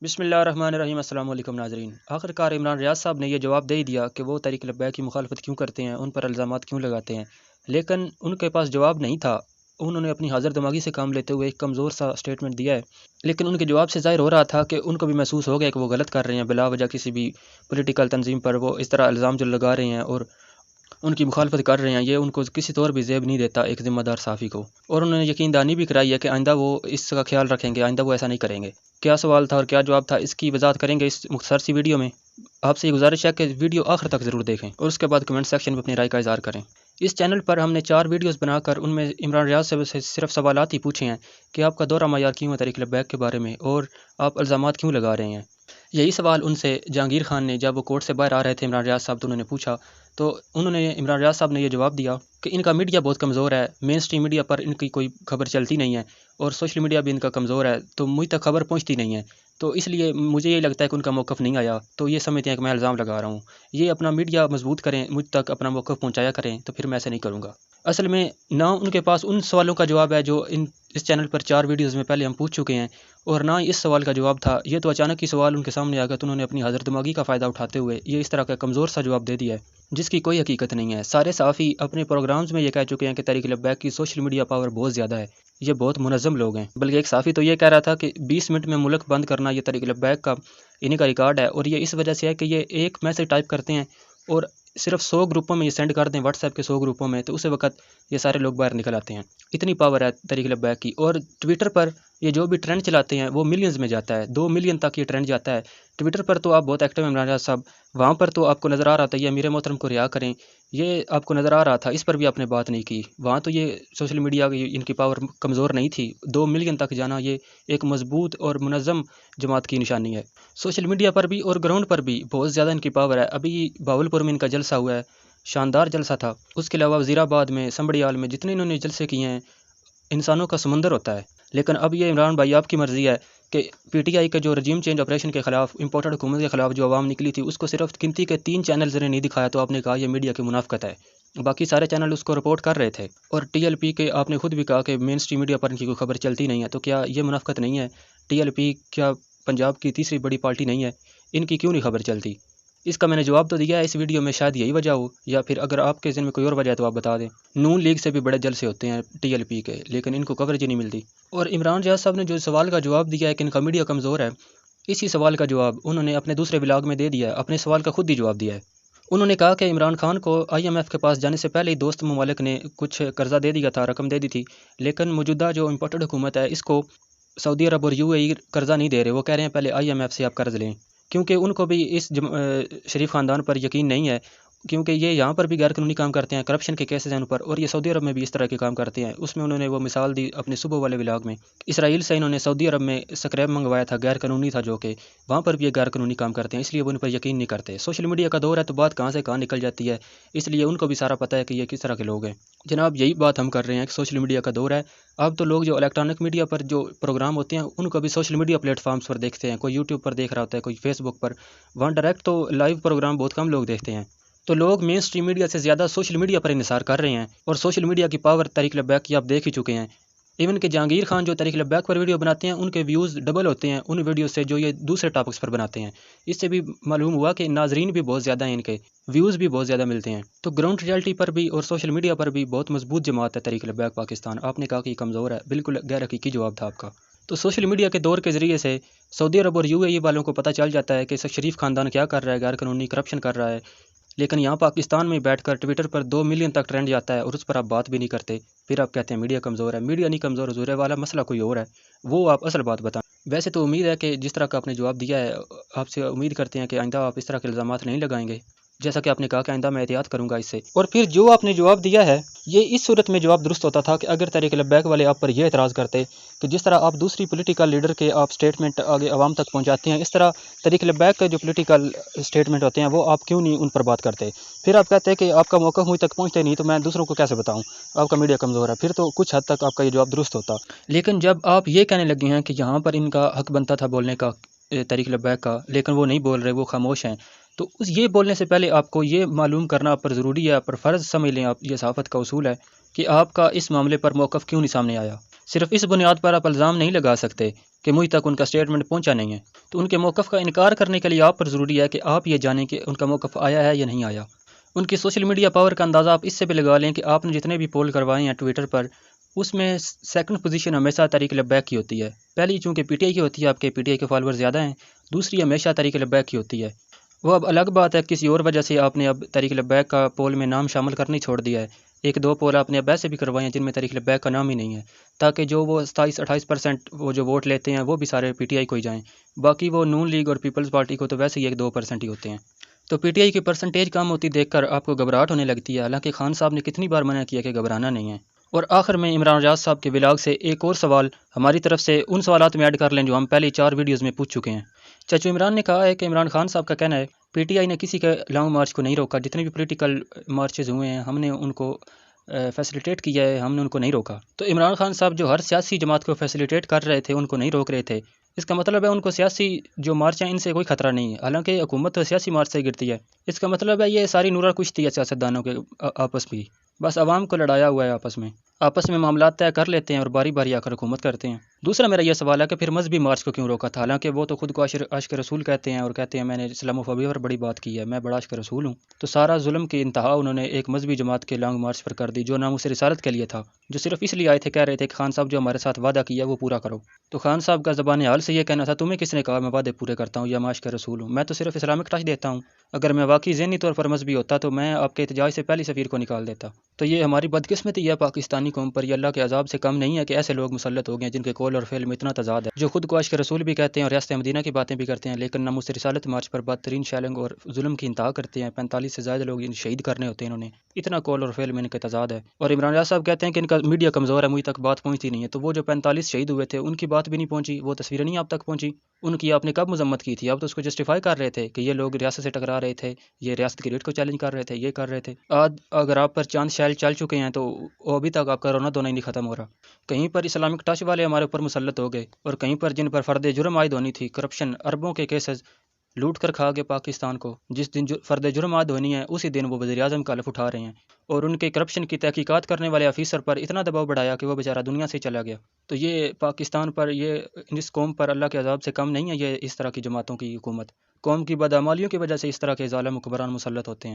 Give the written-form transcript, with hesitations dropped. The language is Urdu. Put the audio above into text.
بسم اللہ الرحمن الرحیم۔ السلام علیکم ناظرین۔ آخرکار عمران ریاض صاحب نے یہ جواب دے ہی دیا کہ وہ تحریک لبیک کی مخالفت کیوں کرتے ہیں، ان پر الزامات کیوں لگاتے ہیں، لیکن ان کے پاس جواب نہیں تھا۔ انہوں نے اپنی حاضر دماغی سے کام لیتے ہوئے ایک کمزور سا سٹیٹمنٹ دیا ہے، لیکن ان کے جواب سے ظاہر ہو رہا تھا کہ ان کو بھی محسوس ہو گیا کہ وہ غلط کر رہے ہیں۔ بلا وجہ کسی بھی پولیٹیکل تنظیم پر وہ اس طرح الزام جو لگا رہے ہیں اور ان کی مخالفت کر رہے ہیں، یہ ان کو کسی طور بھی زیب نہیں دیتا ایک ذمہ دار صحافی کو، اور انہوں نے یقین دہانی بھی کرائی ہے کہ آئندہ وہ اس کا خیال رکھیں گے، آئندہ وہ ایسا نہیں کریں گے۔ کیا سوال تھا اور کیا جواب تھا، اس کی وضاحت کریں گے اس مختصر سی ویڈیو میں۔ آپ سے یہ گزارش ہے کہ ویڈیو آخر تک ضرور دیکھیں اور اس کے بعد کمنٹ سیکشن میں اپنی رائے کا اظہار کریں۔ اس چینل پر ہم نے 4 ویڈیوز بنا کر ان میں عمران ریاض صاحب سے صرف سوالات ہی پوچھے ہیں کہ آپ کا دورہ معیار کیوں ہے تحریک لبیک کے بارے میں، اور آپ الزامات کیوں لگا رہے ہیں۔ یہی سوال ان سے جہانگیر خان نے جب وہ کورٹ سے باہر آ رہے تھے عمران ریاض صاحب، تو انہوں نے پوچھا، تو انہوں نے عمران ریاض صاحب نے یہ جواب دیا کہ ان کا میڈیا بہت کمزور ہے، مین سٹریم میڈیا پر ان کی کوئی خبر چلتی نہیں ہے، اور سوشل میڈیا بھی ان کا کمزور ہے، تو مجھ تک خبر پہنچتی نہیں ہے، تو اس لیے مجھے یہ لگتا ہے کہ ان کا موقف نہیں آیا، تو یہ سمجھتے ہیں کہ میں الزام لگا رہا ہوں۔ یہ اپنا میڈیا مضبوط کریں، مجھ تک اپنا موقف پہنچایا کریں، تو پھر میں ایسے نہیں کروں گا۔ اصل میں نہ ان کے پاس ان سوالوں کا جواب ہے جو اس چینل پر 4 ویڈیوز میں پہلے ہم پوچھ چکے ہیں، اور نہ ہی اس سوال کا جواب تھا۔ یہ تو اچانک ہی سوال ان کے سامنے آ گیا، تو انہوں نے اپنی حاضر دماغی کا فائدہ اٹھاتے ہوئے یہ اس طرح کا کمزور سا جواب دے دیا ہے جس کی کوئی حقیقت نہیں ہے۔ سارے صحافی اپنے پروگرامز میں یہ کہہ چکے ہیں کہ تحریک لبیک کی سوشل میڈیا پاور بہت زیادہ ہے، یہ بہت منظم لوگ ہیں، بلکہ ایک صحافی تو یہ کہہ رہا تھا کہ 20 منٹ میں ملک بند کرنا یہ تحریک لبیک کا انہیں کا ریکارڈ ہے، اور یہ اس وجہ سے ہے کہ یہ ایک میسج ٹائپ کرتے ہیں اور صرف 100 گروپوں میں یہ سینڈ کر دیں، واٹس ایپ کے 100 گروپوں میں، تو اس وقت یہ سارے لوگ باہر نکل آتے ہیں۔ اتنی پاور ہے تحریک لبیک کی۔ اور ٹویٹر پر یہ جو بھی ٹرینڈ چلاتے ہیں وہ ملینز میں جاتا ہے، 2 ملین تک یہ ٹرینڈ جاتا ہے۔ ٹویٹر پر تو آپ بہت ایکٹیو ہیں عمران ریاض صاحب، وہاں پر تو آپ کو نظر آ رہا تھا یہ امیر محترم کو رہا کریں، یہ آپ کو نظر آ رہا تھا، اس پر بھی آپ نے بات نہیں کی۔ وہاں تو یہ سوشل میڈیا کی ان کی پاور کمزور نہیں تھی، 2 ملین تک جانا یہ ایک مضبوط اور منظم جماعت کی نشانی ہے۔ سوشل میڈیا پر بھی اور گراؤنڈ پر بھی بہت زیادہ ان کی پاور ہے۔ ابھی باولپور میں ان کا جلسہ ہوا ہے، شاندار جلسہ تھا۔ اس کے علاوہ وزیر آباد میں، سنبڑیال میں، جتنے انہوں نے جلسے کیے ہیں، انسانوں کا سمندر ہوتا ہے۔ لیکن اب یہ عمران بھائی آپ کی مرضی ہے کہ پی ٹی آئی کے جو رجیم چینج آپریشن کے خلاف، امپورٹڈ حکومت کے خلاف جو عوام نکلی تھی، اس کو صرف گنتی کے 3 چینلز نے نہیں دکھایا، تو آپ نے کہا یہ میڈیا کی منافقت ہے، باقی سارے چینل اس کو رپورٹ کر رہے تھے۔ اور ٹی ایل پی کے آپ نے خود بھی کہا کہ مین سٹریم میڈیا پر ان کی کوئی خبر چلتی نہیں ہے، تو کیا یہ منافقت نہیں ہے؟ ٹی ایل پی کیا پنجاب کی تیسری بڑی پارٹی نہیں ہے؟ ان کی کیوں نہیں خبر چلتی؟ اس کا میں نے جواب تو دیا ہے اس ویڈیو میں، شاید یہی وجہ ہو، یا پھر اگر آپ کے ذہن میں کوئی اور وجہ ہے تو آپ بتا دیں۔ نون لیگ سے بھی بڑے جلسے ہوتے ہیں ٹی ایل پی کے، لیکن ان کو کوریج نہیں ملتی۔ اور عمران ریاض صاحب نے جو سوال کا جواب دیا ہے کہ ان کا میڈیا کمزور ہے، اسی سوال کا جواب انہوں نے اپنے دوسرے ولاگ میں دے دیا ہے، اپنے سوال کا خود ہی جواب دیا ہے۔ انہوں نے کہا کہ عمران خان کو آئی ایم ایف کے پاس جانے سے پہلے ہی دوست ممالک نے کچھ قرضہ دے دیا تھا، رقم دے دی تھی، لیکن موجودہ جو امپورٹڈ حکومت ہے اس کو سعودی عرب اور یو اے ای قرضہ نہیں دے رہے، وہ کہہ رہے ہیں پہلے آئی ایم ایف سے آپ قرض لیں، کیونکہ ان کو بھی اس شریف خاندان پر یقین نہیں ہے، کیونکہ یہ یہاں پر بھی غیر قانونی کام کرتے ہیں، کرپشن کے کیسز ہیں ان پر، اور یہ سعودی عرب میں بھی اس طرح کے کام کرتے ہیں۔ اس میں انہوں نے وہ مثال دی اپنے صبح والے ولاگ میں، اسرائیل سے انہوں نے سعودی عرب میں سکریپ منگوایا تھا، غیر قانونی تھا، جو کہ وہاں پر بھی یہ غیر قانونی کام کرتے ہیں، اس لیے وہ ان پر یقین نہیں کرتے۔ سوشل میڈیا کا دور ہے تو بات کہاں سے کہاں نکل جاتی ہے، اس لیے ان کو بھی سارا پتہ ہے کہ یہ کس طرح کے لوگ ہیں۔ جناب یہی بات ہم کر رہے ہیں کہ سوشل میڈیا کا دور ہے، اب تو لوگ جو الیکٹرانک میڈیا پر جو پروگرام ہوتے ہیں ان کو بھی سوشل میڈیا پلیٹ فارمز پر دیکھتے ہیں، کوئی یوٹیوب پر دیکھ رہا ہوتا ہے، کوئی فیس بک پر، وہاں ڈائریکٹ تو لائیو پروگرام بہت کم لوگ دیکھتے ہیں، تو لوگ مین سٹریم میڈیا سے زیادہ سوشل میڈیا پر انحصار کر رہے ہیں، اور سوشل میڈیا کی پاور تحریک لبیک کی آپ دیکھ ہی چکے ہیں۔ ایون کہ جہانگیر خان جو تحریک لبیک پر ویڈیو بناتے ہیں ان کے ویوز ڈبل ہوتے ہیں ان ویڈیو سے جو یہ دوسرے ٹاپکس پر بناتے ہیں۔ اس سے بھی معلوم ہوا کہ ناظرین بھی بہت زیادہ ہیں، ان کے ویوز بھی بہت زیادہ ملتے ہیں۔ تو گراؤنڈ ریالٹی پر بھی اور سوشل میڈیا پر بھی بہت مضبوط جماعت ہے تحریک لبیک پاکستان۔ آپ نے کہا کہ یہ کمزور ہے، بالکل غیر حقیقی جواب تھا آپ کا۔ تو سوشل میڈیا کے دور کے ذریعے سے سعودی عرب اور یو اے ای والوں کو پتہ چل جاتا ہے کہ شریف خاندان کیا کر رہا ہے، غیر قانونی کرپشن کر رہا ہے، لیکن یہاں پاکستان میں بیٹھ کر ٹویٹر پر 2 ملین تک ٹرینڈ جاتا ہے اور اس پر آپ بات بھی نہیں کرتے، پھر آپ کہتے ہیں میڈیا کمزور ہے۔ میڈیا نہیں کمزور، حضور والا مسئلہ کوئی اور ہے، وہ آپ اصل بات بتائیں۔ ویسے تو امید ہے کہ جس طرح کا آپ نے جواب دیا ہے، آپ سے امید کرتے ہیں کہ آئندہ آپ اس طرح کے الزامات نہیں لگائیں گے، جیسا کہ آپ نے کہا کہ آئندہ میں احتیاط کروں گا اس سے۔ اور پھر جو آپ نے جواب دیا ہے یہ اس صورت میں جواب درست ہوتا تھا کہ اگر تحریک لبیک والے آپ پر یہ اعتراض کرتے کہ جس طرح آپ دوسری پولیٹیکل لیڈر کے آپ سٹیٹمنٹ آگے عوام تک پہنچاتے ہیں، اس طرح تحریک لبیک کے جو پولیٹیکل سٹیٹمنٹ ہوتے ہیں وہ آپ کیوں نہیں ان پر بات کرتے؟ پھر آپ کہتے ہیں کہ آپ کا موقف مجھ تک پہنچتے نہیں تو میں دوسروں کو کیسے بتاؤں، آپ کا میڈیا کمزور ہے، پھر تو کچھ حد تک آپ کا یہ جواب درست ہوتا۔ لیکن جب آپ یہ کہنے لگے ہیں کہ یہاں پر ان کا حق بنتا تھا بولنے کا، تحریک لبیک کا، لیکن وہ نہیں بول رہے، وہ خاموش ہیں، تو یہ بولنے سے پہلے آپ کو یہ معلوم کرنا آپ پر ضروری ہے، آپ پر فرض سمجھ لیں، آپ یہ صحافت کا اصول ہے کہ آپ کا اس معاملے پر موقف کیوں نہیں سامنے آیا۔ صرف اس بنیاد پر آپ الزام نہیں لگا سکتے کہ مجھ تک ان کا اسٹیٹمنٹ پہنچا نہیں ہے، تو ان کے موقف کا انکار کرنے کے لیے آپ پر ضروری ہے کہ آپ یہ جانیں کہ ان کا موقف آیا ہے یا نہیں آیا۔ ان کی سوشل میڈیا پاور کا اندازہ آپ اس سے بھی لگا لیں کہ آپ نے جتنے بھی پول کروائے ہیں ٹویٹر پر، اس میں سیکنڈ پوزیشن ہمیشہ تحریک لبیک کی ہوتی ہے۔ پہلی چونکہ پی ٹی آئی کی ہوتی ہے، آپ کے پی ٹی آئی کے فالوور زیادہ ہیں، دوسری ہمیشہ تحریک لبیک کی ہوتی ہے۔ وہ اب الگ بات ہے کسی اور وجہ سے آپ نے اب تحریک لبیک کا پول میں نام شامل کرنا ہی چھوڑ دیا ہے۔ ایک دو پول آپ نے اب ایسے بھی کروائے ہیں جن میں تحریک لبیک کا نام ہی نہیں ہے، تاکہ جو وہ 27-28% وہ جو ووٹ لیتے ہیں وہ بھی سارے پی ٹی آئی کو ہی جائیں، باقی وہ نون لیگ اور پیپلز پارٹی کو تو ویسے ہی 1-2% ہی ہوتے ہیں۔ تو پی ٹی آئی کی پرسنٹیج کم ہوتی دیکھ کر آپ کو گھبراہٹ ہونے لگتی ہے، حالانکہ خان صاحب نے کتنی بار منع کیا کہ گھبرانا نہیں ہے۔ اور آخر میں عمران ریاض صاحب کے ولاگ سے ایک اور سوال ہماری طرف سے ان سوالات میں ایڈ کر لیں جو ہم پہلی 4 ویڈیوز میں پوچھ چکے ہیں۔ چچو عمران نے کہا ہے کہ عمران خان صاحب کا کہنا ہے پی ٹی آئی نے کسی کے لانگ مارچ کو نہیں روکا، جتنے بھی پولیٹیکل مارچز ہوئے ہیں ہم نے ان کو فیسیلیٹیٹ کیا ہے، ہم نے ان کو نہیں روکا۔ تو عمران خان صاحب جو ہر سیاسی جماعت کو فیسیلیٹیٹ کر رہے تھے، ان کو نہیں روک رہے تھے، اس کا مطلب ہے ان کو سیاسی جو مارچ ہیں ان سے کوئی خطرہ نہیں ہے، حالانکہ حکومت تو سیاسی مارچ سے گرتی ہے۔ اس کا مطلب ہے یہ ساری نورا کشتی ہے سیاستدانوں کے آپس میں، بس عوام کو لڑایا ہوا ہے، آپس میں معاملات طے کر لیتے ہیں اور باری باری آ کر حکومت کرتے ہیں۔ دوسرا میرا یہ سوال ہے کہ پھر مذہبی مارچ کو کیوں روکا تھا، حالانکہ وہ تو خود کو عاشق رسول کہتے ہیں اور کہتے ہیں میں نے اسلام و فوبیا پر بڑی بات کی ہے، میں بڑا عاشق رسول ہوں۔ تو سارا ظلم کی انتہا انہوں نے ایک مذہبی جماعت کے لانگ مارچ پر کر دی جو ناموس رسالت کے لیے تھا، جو صرف اس لیے آئے تھے، کہہ رہے تھے کہ خان صاحب جو ہمارے ساتھ وعدہ کیا وہ پورا کرو۔ تو خان صاحب کا زبان حال سے یہ کہنا تھا تمہیں کس نے کہا میں وعدے پورے کرتا ہوں یا میں عاشق رسول ہوں، میں تو صرف اسلامک ٹچ دیتا ہوں، اگر میں واقعی ذہنی طور پر مذہبی ہوتا تو میں آپ کے احتجاج سے پہلی سفیر کو نکال دیتا۔ تو یہ ہماری بدقسمتی ہے پاکستانی قوم پر، یہ اللہ کے عذاب سے کم نہیں ہے کہ ایسے لوگ مسلط ہو گئے ہیں جن کے قول اور فعل میں اتنا تضاد ہے، جو خود کو عاشق رسول بھی کہتے ہیں اور ریاست مدینہ کی باتیں بھی کرتے ہیں، لیکن ناموس رسالت مارچ پر بدترین شیلنگ اور ظلم کی انتہا کرتے ہیں۔ 45 سے زائد لوگ شہید کرنے ہوتے ہیں انہوں نے، اتنا قول اور فعل میں ان کے تضاد ہے۔ اور عمران ریاض صاحب کہتے ہیں کہ ان کا میڈیا کمزور ہے، مجھ تک بات پہنچتی نہیں ہے، تو وہ جو 45 شہید ہوئے تھے ان کی بات بھی نہیں پہنچی، وہ تصویریں نہیں آپ تک پہنچی، ان کی آپ نے کب مذمت کی تھی؟ آپ تو اس کو جسٹیفائی کر رہے تھے کہ یہ لوگ ریاست سے ٹکرا رہے تھے، یہ ریاست کی ریٹ کو چیلنج کر رہے تھے، یہ کر رہے تھے۔ آج اگر آپ پر چاند شیل چل چکے ہیں تو وہ ابھی تک آپ کا رونا دھونا ہی نہیں ختم ہو رہا۔ کہیں پر اسلامک ٹچ والے ہمارے اوپر مسلط ہو گئے اور کہیں پر جن پر فرد جرم عائد ہونی تھی، کرپشن اربوں کے کیسز لوٹ کر کھا گئے پاکستان کو، جس دن فرد جرم عائد ہونی ہے اسی دن وہ وزیر اعظم کا حلف اٹھا رہے ہیں، اور ان کے کرپشن کی تحقیقات کرنے والے آفیسر پر اتنا دباؤ بڑھایا کہ وہ بیچارہ دنیا سے چلا گیا۔ تو یہ پاکستان پر، یہ اس قوم پر اللہ کے عذاب سے کم نہیں ہے، یہ اس طرح کی جماعتوں کی حکومت، قوم کی بدعمالیوں کی وجہ سے اس طرح کے ظالم حکمران مسلط ہوتے ہیں۔